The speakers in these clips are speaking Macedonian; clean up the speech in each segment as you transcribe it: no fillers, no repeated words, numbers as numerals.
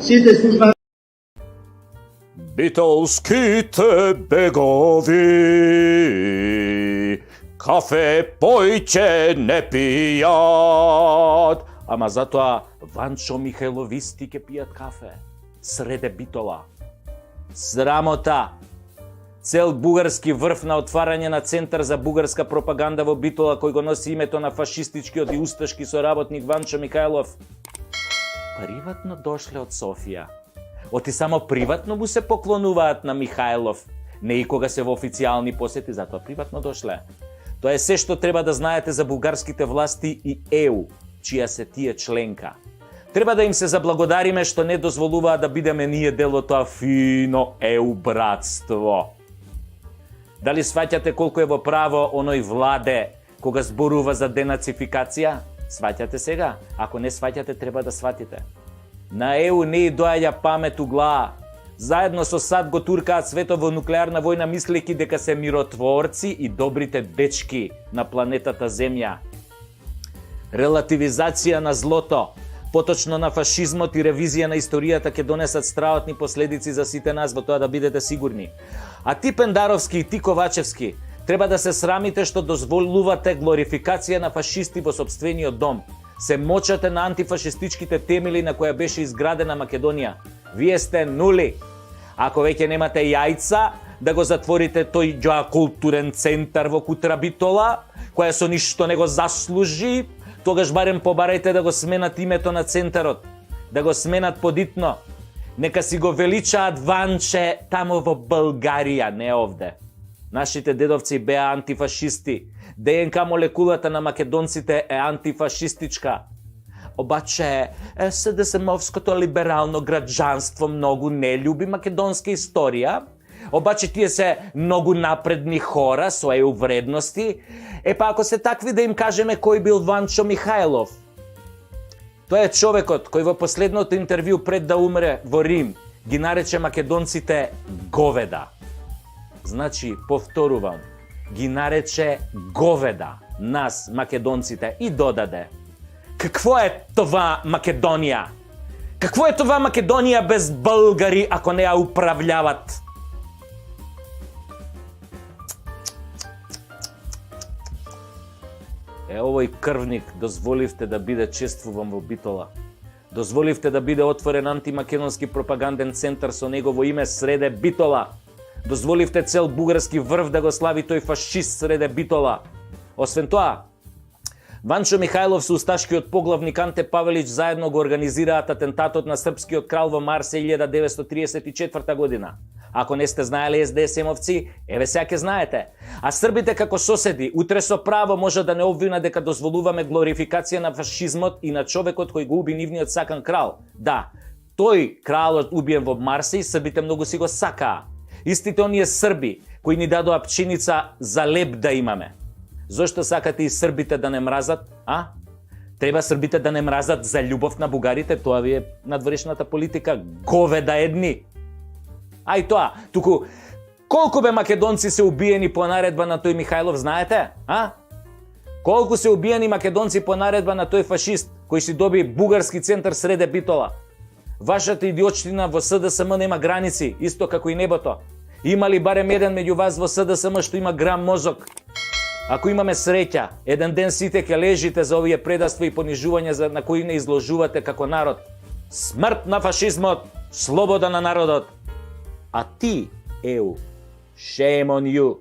Сите слушна Битолските бегови кафе појќе не пијат. Ама затоа Ванчо Михајловисти ќе пијат кафе среде Битола. Срамота! Цел бугарски врв на отварање на центар за бугарска пропаганда во Битола, кој го носи името на фашистичкиот и усташки соработник Ванчо Михајлов. Приватно дошле од Софија. Оти само приватно му се поклонуваат на Михајлов. Не и кога се во официјални посети, затоа приватно дошле. Тоа е се што треба да знаете за бугарските власти и ЕУ, чија се тие членка. Треба да им се заблагодариме што не дозволуваат да бидеме ние дел од тоа фино ЕУ братство. Дали сваќате колку е во право оној Владе кога зборува за денацификација? Сваќате сега? Ако не сваќате, треба да сватите. На ЕУ не и доаѓа памет у глава. Заедно со САД го туркаат светот во нуклеарна војна, мислејќи дека се миротворци и добрите дечки на планетата Земја. Релативизација на злото, поточно на фашизмот и ревизија на историјата ќе донесат страотни последици за сите нас, во тоа да бидете сигурни. А ти Пендаровски и ти Ковачевски, треба да се срамите што дозволувате глорификација на фашисти во сопствениот дом. Се мочате на антифашистичките темели на која беше изградена Македонија. Вие сте нули. Ако веќе немате јајца, да го затворите тој ѓоакултурен центар во Кутра Битола, која со ништо не го заслужи, тогаш барем побарајте да го сменат името на центарот, да го сменат подитно. Нека си го величаат Ванче тамо во Българија, не овде. Нашите дедовци беа антифашисти. ДНК молекулата на македонците е антифашистичка. Обаче, СДСМовското либерално граѓанство многу не љуби македонска историја. Обаче тие се многу напредни хора со еу вредности. Па ако се такви, да им кажеме кој бил Ванчо Михајлов. Тој е човекот кој во последното интервју пред да умре во Рим ги нарече македонците говеда. Значи, повторувам, ги нарече говеда нас, македонците, и додаде: какво е това Македонија? Какво е това Македонија без българи ако не ја управляват? Овој крвник дозволивте да биде чествуван во Битола. Дозволивте да биде отворен антимакедонски пропаганден центар со негово име среде Битола. Дозволивте цел бугарски врв да го слави тој фашист среде Битола. Освен тоа, Ванчо Михајлов со усташкиот поглавник Анте Павелич заедно го организираат атентатот на српскиот крал во Марселј 1934 година. Ако не сте знаели СДСМовци, еве сега ќе знаете. А србите како соседи, утре со право може да не обвина дека дозволуваме глорификација на фашизмот и на човекот кој го уби нивниот сакан крал. Да, тој кралот убиен во Марселј, србите многу си го сакаа. Истите оние срби кои ни дадоа пченица за леб да имаме. Зошто сакате и србите да не мразат, а? Треба србите да не мразат за љубов на бугарите, тоа ви е надворешната политика, говеда едни. А и тоа, туку, колку бе македонци се убиени по наредба на тој Михајлов, знаете? А? Колку се убиени македонци по наредба на тој фашист, кој си доби бугарски центар среде Битола? Вашата идиотштина во СДСМ нема граници, исто како и небото. Има ли барем еден меѓу вас во СДСМ што има грам мозок? Ако имаме среќа, еден ден сите ќе лежите за овие предавства и понижувања на кои не изложувате како народ. Смрт на фашизмот, слобода на народот. А ти, ЕУ, shame on you.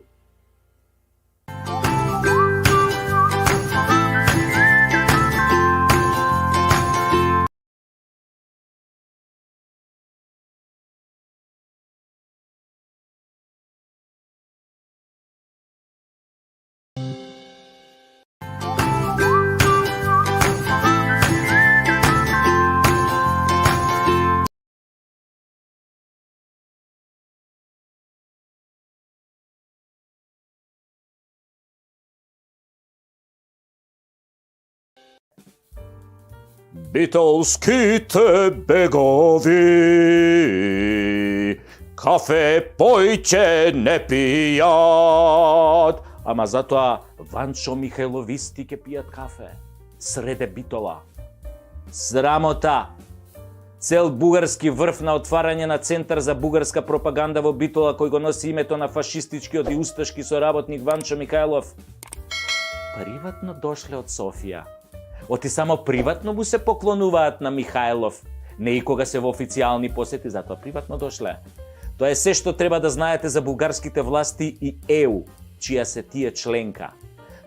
Битолските бегови кафе појќе не пијат. Ама затоа Ванчо Михајловисти ќе пијат кафе среде Битола. Срамота! цел бугарски врв на отварање на центар за бугарска пропаганда во Битола, кој го носи името на фашистичкиот и усташки соработник Ванчо Михајлов. Приватно дошле од Софија. Оти само приватно му се поклонуваат на Михајлов. Не и кога се во официјални посети, затоа приватно дошле. Тоа е се што треба да знаете за бугарските власти и ЕУ, чија се тие членка.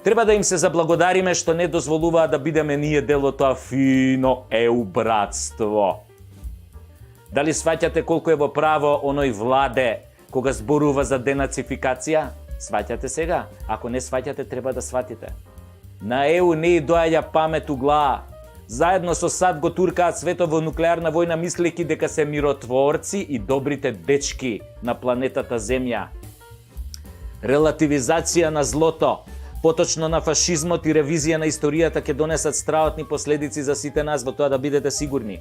Треба да им се заблагодариме што не дозволуваат да бидеме ние дел од тоа фино ЕУ братство. Дали сваќате колку е во право оној Владе кога зборува за денацификација? Сваќате сега? Ако не сваќате, треба да сватите. На ЕУ не и доаѓа памет у глава. Заедно со САД го туркаат светот во нуклеарна војна, мислејќи дека се миротворци и добрите дечки на планетата Земја. Релативизација на злото, поточно на фашизмот и ревизија на историјата ќе донесат страотни последици за сите нас, во тоа да бидете сигурни.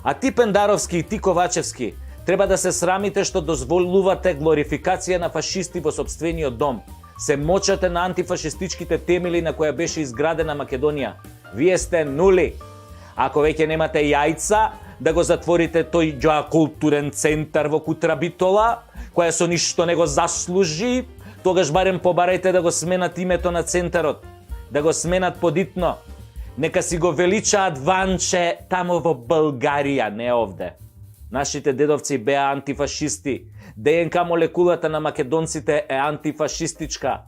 А ти Пендаровски и ти Ковачевски, треба да се срамите што дозволувате глорификација на фашисти во сопствениот дом. Се мочате на антифашистичките темели на која беше изградена Македонија. Вие сте нули. Ако веќе немате јајца, да го затворите тој ѓоакултурен центар во Кутра Битола, која со ништо не го заслужи, тогаш барем побарајте да го сменат името на центарот, да го сменат подитно. Нека си го величаат Ванче тамо во Българија, не овде. Нашите дедовци беа антифашисти. ДНК молекулата на македонците е антифашистичка.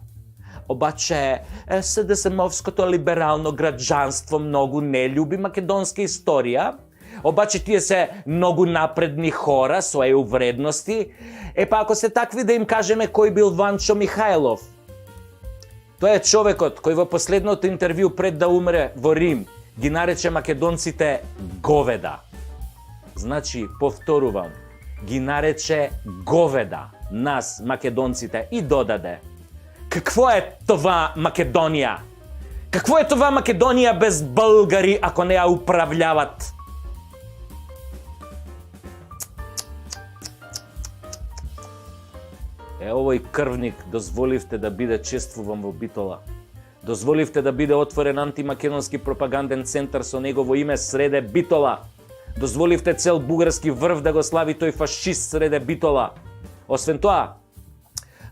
Обаче, СДСМовското либерално граѓанство многу не љуби македонска историја. Обаче тие се многу напредни хора со ЕУ вредности. Па ако се такви, да им кажеме кој бил Ванчо Михајлов. Тоа е човекот кој во последното интервју пред да умре во Рим ги нарече македонците говеда. Значи, повторувам, ги нарече говеда нас, македонците, и додаде: какво е това Македонија? Какво е това Македонија без българи ако не ја управляват? Овој крвник дозволивте да биде чествуван во Битола. Дозволивте да биде отворен антимакедонски пропаганден центар со негово име среде Битола. Дозволивте цел бугарски врв да го слави тој фашист среде Битола. Освен тоа,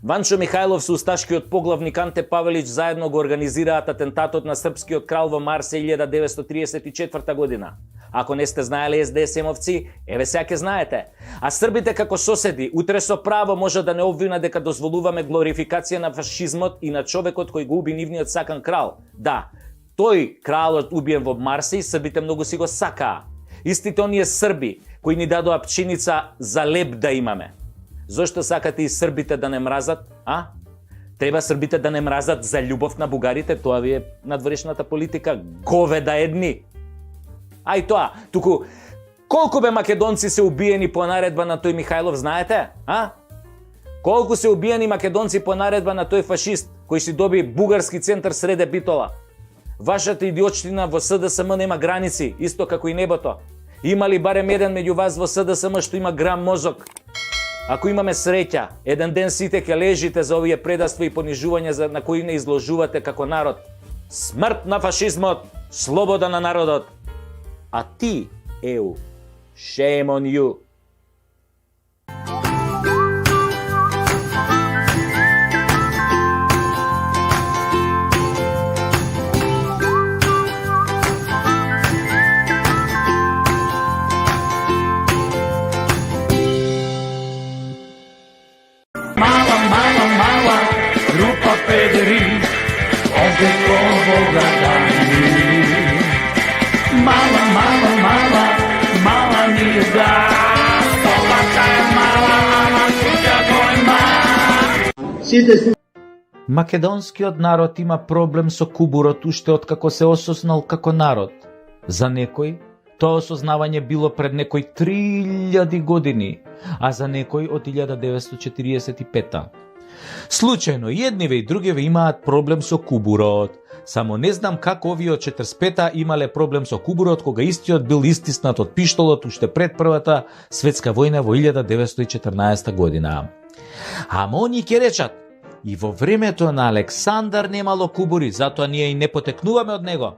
Ванчо Михајлов со усташкиот поглавник Анте Павелич заедно го организираат атентатот на српскиот крал во Марсе 1934 година. Ако не сте знаеле СДСМовци, еве сега ќе знаете. А србите како соседи утре со право може да не обвина дека дозволуваме глорификација на фашизмот и на човекот кој го уби нивниот сакан крал. Да, тој кралот убиен во Марсе и србите многу си го сакаа. Истите оние срби кои ни дадоа пченица за леб да имаме. Зошто сакате и србите да не мразат, а? Треба србите да не мразат за љубов на бугарите, тоа ви е надворешната политика, говеда едни. А и тоа, туку, колку бе македонци се убиени по наредба на тој Михајлов, знаете? А? Колку се убиени македонци по наредба на тој фашист, кој си доби бугарски центар среде Битола? Вашата идиотштина во СДСМ нема граници, исто како и небото. Има ли барем еден меѓу вас во СДСМ што има грам мозок? Ако имаме среќа, еден ден сите ќе лежите за овие предавства и понижувања на кои не изложувате како народ. Смрт на фашизмот, слобода на народот. А ти, ЕУ, shame on you. Mala, grupa pederi, ovde kovoga dani. Mala mi da, Slovačka je mala, ama kuća tvoj Македонскиот народ има проблем со кубурот уште откако се осознал како народ. За некој, тоа осознавање било пред некои 3000 години, а за некој од 1945. Случајно, едниве и другиве имаат проблем со кубурот. Само не знам како овие од 45-та имале проблем со кубурот, кога истиот бил истиснат од пиштолот уште пред Првата светска војна во 1914 година. Ама они ќе речат, и во времето на Александар немало кубури, затоа ние и не потекнуваме од него.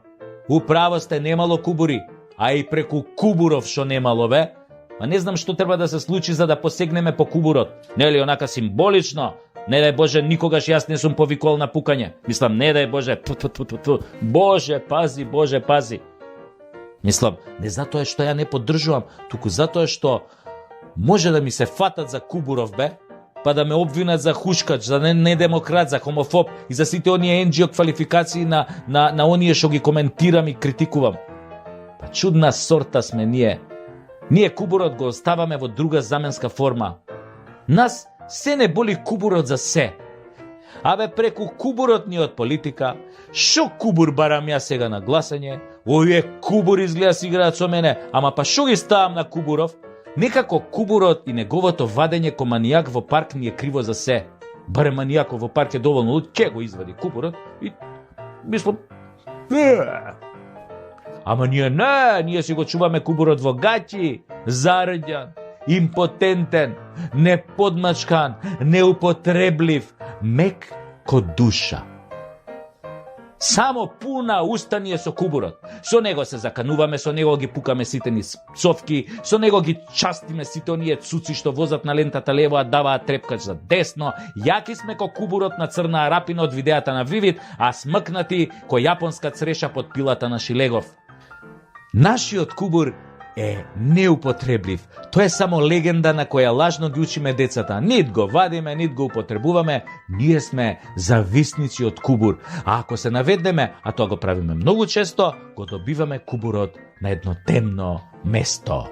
Управо сте, немало кубури. а и преку кубуров што немало бе. Ма не знам што треба да се случи за да посегнеме по кубурот. Нели онака символично? Не дај Боже, никогаш јас не сум повикол на пукање. Мислам, не дај Боже, Боже пази, Боже пази. Мислам, не затоа што ја не поддржувам, туку затоа што може да ми се фатат за кубуров бе, па да ме обвинат за хушкач, за недемократ, за хомофоб и за сите оние NGO квалификации на оние што ги коментирам и критикувам. Па чудна сорта сме ние. Ние кубурот го оставаме во друга заменска форма. Нас се не боли кубурот за се. Абе преку кубурот ни од политика, шо кубур барам ја сега на гласање, овие кубур изгледа си играат со мене, ама па шо ги ставам на кубуров? Некако кубурот и неговото вадење ко манијак во парк ни е криво за се. Барем манијакот во парк е доволно луд, ке го извади кубурот и мислам, ама ние си го чуваме кубурот во гаќи, зарđан, импотентен, неподмачкан, неупотреблив, мек ко душа. Само пуна уста ни е со кубурот. Со него се закануваме, со него ги пукаме сите ни совки, со него ги частиме сите оние цуци што возат на лентата лево, а даваат трепкач за десно. Јаки сме ко кубурот на Црна Арапина од видеата на Вивид, а смкнати ко јапонска цреша под пилата на Шилегов. Нашиот кубур е неупотреблив. Тоа е само легенда на која лажно ги учиме децата. Нит го вадиме, нит го употребуваме. Ние сме зависници од кубур. А ако се наведнеме, а тоа го правиме многу често, го добиваме кубурот на едно темно место.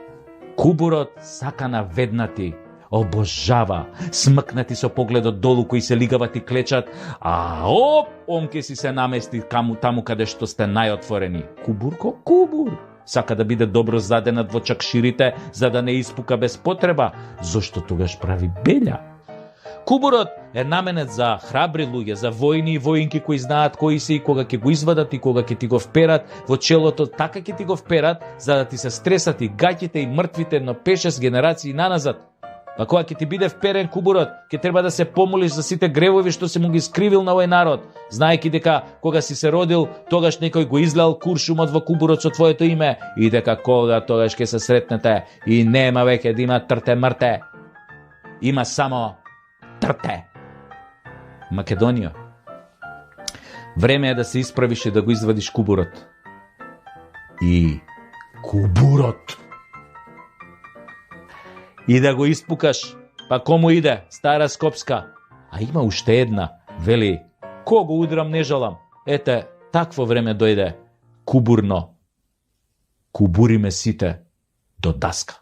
Кубурот сака наведнати, обожава, смкнати со погледот долу кои се лигават и клечат, а он ке си се намести таму каде што сте најотворени. Кубур ко кубур. Сака да биде добро заденат во чакширите, за да не испука без потреба. Зошто тогаш прави белја? Кубурот е наменет за храбри луѓе, за војни и војнки кои знаат кои се и кога ќе го извадат и кога ќе ти го вперат во челото, така ќе ти го вперат, за да ти се стресат и гаќите и мртвите, но 5-6 генерации наназад. Па кога ќе ти биде вперен кубурот, ќе треба да се помолиш за сите гревови што се му ги скривил на овој народ, знаејќи дека кога си се родил, тогаш некој го излел куршумот во кубурот со твоето име и дека кога тогаш ќе се сретнете и нема веќе да има трте мрте. Има само трте. Македонија. Време е да се исправиш и да го извадиш кубурот. И кубурот. И да го испукаш, па кому иде, стара Скопска. А има уште една, вели, кого удрам не жалам. Ете, такво време дојде, кубурно. Кубуриме сите до даска.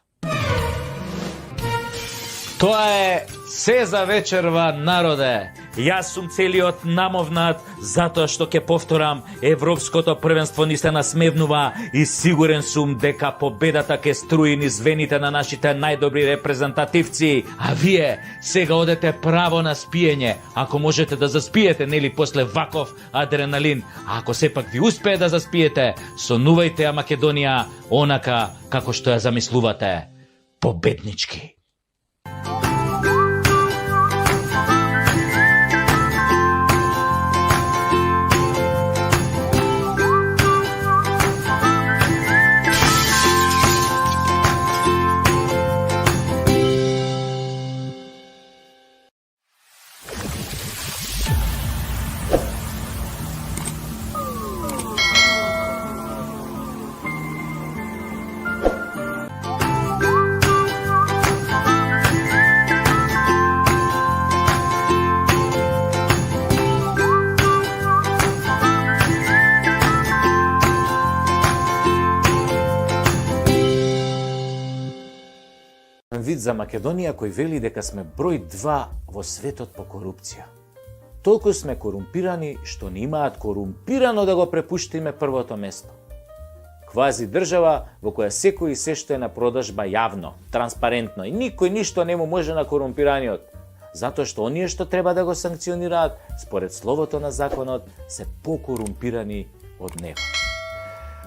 Тоа е се за вечерва, народе. Јас сум целиот намовнат, затоа што ќе повторам, Европското првенство ни се насмевнува и сигурен сум дека победата ќе струи низ вените на нашите најдобри репрезентативци. А вие сега одете право на спиење, ако можете да заспиете, нели после ваков адреналин. А ако сепак ви успее да заспиете, сонувајте ја Македонија онака како што ја замислувате. Победнички. Вид за Македонија кој вели дека сме број 2 во светот по корупција. Толку сме корумпирани што не имаат корумпирано да го препуштиме првото место. Квази држава во која секој и се што е на продажба јавно, транспарентно и никој ништо не му може на корумпираниот, затоа што оние што треба да го санкционираат според словото на законот се покорумпирани од него.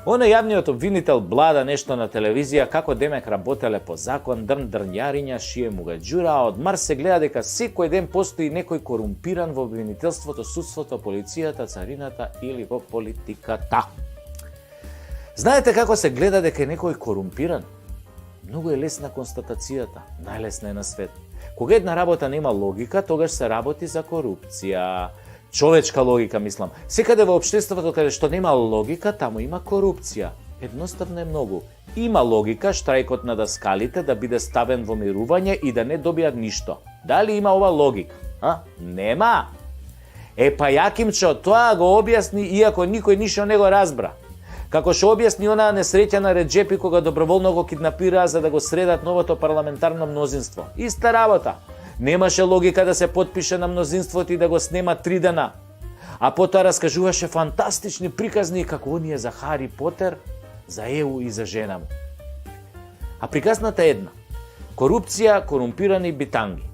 Оне јавниот обвинител блада нешто на телевизија како демек работеле по закон, дрнјариња, шие мугаџура, а од Марс се гледа дека секој ден постои некој корумпиран во обвинителството, судството, полицијата, царината или во политиката. Знаете како се гледа дека е некој корумпиран? Многу е лесна констатацијата, најлесна е на свет. Кога една работа нема логика, тогаш се работи за корупција. Човечка логика, мислам. Секаде во општеството каде што нема логика, таму има корупција. Едноставно е многу. Има логика штрајкот на даскалите да биде ставен во мирување и да не добијат ништо. Дали има ова логика? Нема. Па Јакимчо тоа го објасни иако никој ништо не го разбра. Како што објасни онаа несреќа на Реджепи кога доброволно го киднапираа за да го средат новото парламентарно мнозинство. Иста работа. Немаше логика да се потпише на мнозинството и да го снема 3 дена. А потоа раскажуваше фантастични приказни како оние за Хари Потер, за Еу и за жена му. А приказната е една. Корупција, корумпирани битанги.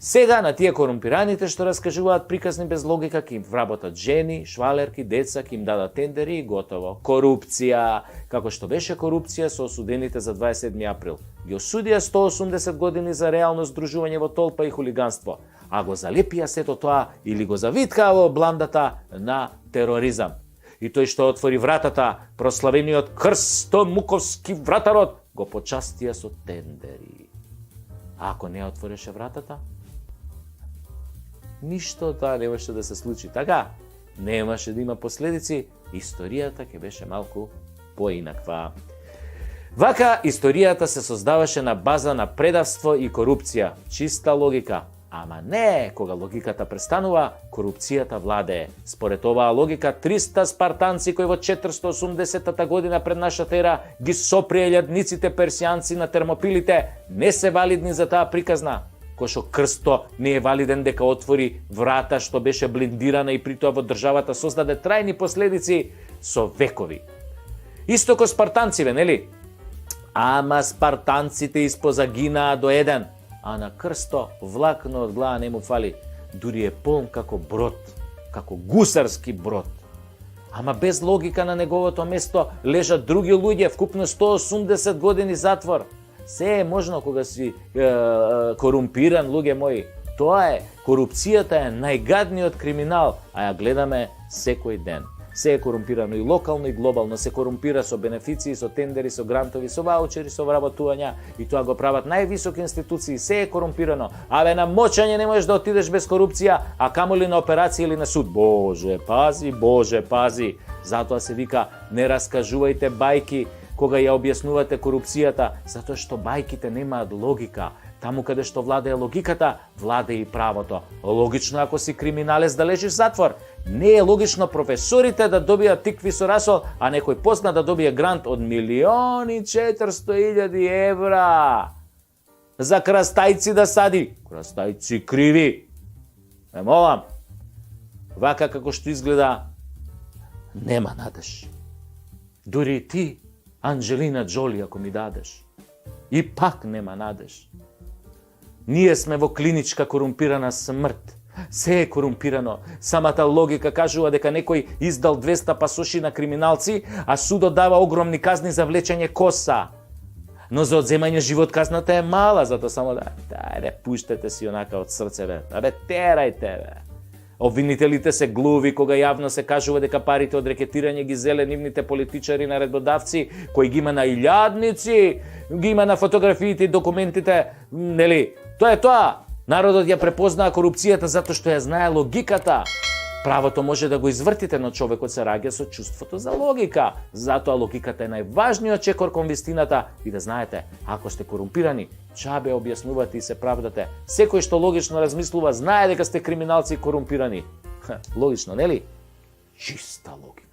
Сега на тие корумпираните што раскажуваат приказни без логика ќе им вработат жени, швалерки, деца, ќе им дадат тендери и готово. Корупција, како што беше корупција со осудените за 27 април. Ги осудија 180 години за реално здружување во толпа и хулиганство, а го залепија сето тоа или го завиткаа во бландата на тероризам. И тој што отвори вратата, прославениот крстомуковски вратарот, го почастија со тендери. А ако не отвореше вратата, ништо тоа немаше да се случи. Така, немаше да има последици, историјата ќе беше малку поинаква. Вака, историјата се создаваше на база на предавство и корупција. Чиста логика. Ама не, кога логиката престанува, корупцијата владее. Според оваа логика, 300 спартанци кои во 480 година пред нашата ера ги соприја лјадниците персијанци на Термопилите, не се валидни за таа приказна. Кој што Крсто не е валиден дека отвори врата што беше блиндирана и притоа во државата создаде трајни последици со векови. Исто ко спартанциве, нели? Ама спартанците испозагинаа до еден, а на Крсто влакно од глава не му фали. Дури е полн како брод, како гусарски брод. Ама без логика на неговото место лежат други луѓе, вкупно 180 години затвор. Се е можно кога си корумпиран, луѓе мои. Тоа е, корупцијата е најгадниот криминал, а ја гледаме секој ден. Се е корумпирано и локално и глобално, се корумпира со бенефиции, со тендери, со грантови, со ваучери, со вработувања и тоа го прават највисоки институции, се е корумпирано. Абе на мочање не можеш да отидеш без корупција, а камоли на операција или на суд. Боже, пази, Боже, пази. Затоа се вика не раскажувајте бајки кога ја објаснувате корупцијата, затоа што бајките немаат логика. Таму каде што владее логиката, владее и правото. Логично ако си криминалец да лежиш затвор. Не е логично професорите да добијат тикви со расол, а некој познат да добие грант од 1.400.000 евра. За крастајци да сади. Крастајци криви. Ме молам. Вака како што изгледа, нема надеж. Дури и ти, Анджелина Джоли, ако ми дадеш. И пак нема надеж. Ние сме во клиничка корумпирана смрт. Се е корумпирано. Самата логика кажува дека некој издал 200 пасоши на криминалци, а судот дава огромни казни за влечење коса. Но за одземање живот казната е мала, затоа само дајде, пуштете си онака од срце, бе. Абе, терајте, бе. Обвинителите се глуви кога јавно се кажува дека парите од рекетирање ги зеле нивните политичари наредбодавци, кои ги има на илјадници, ги има на фотографиите и документите, нели? Тоа е тоа. Народот ја препознаа корупцијата затоа што ја знае логиката. Правото може да го извртите, но човекот се раѓа со чувството за логика. Затоа логиката е најважниот чекор кон вистината и да знаете, ако сте корумпирани, чабе објаснувате и се правдате. Секој што логично размислува знае дека сте криминалци и корумпирани. Логично, нели? Чиста логика.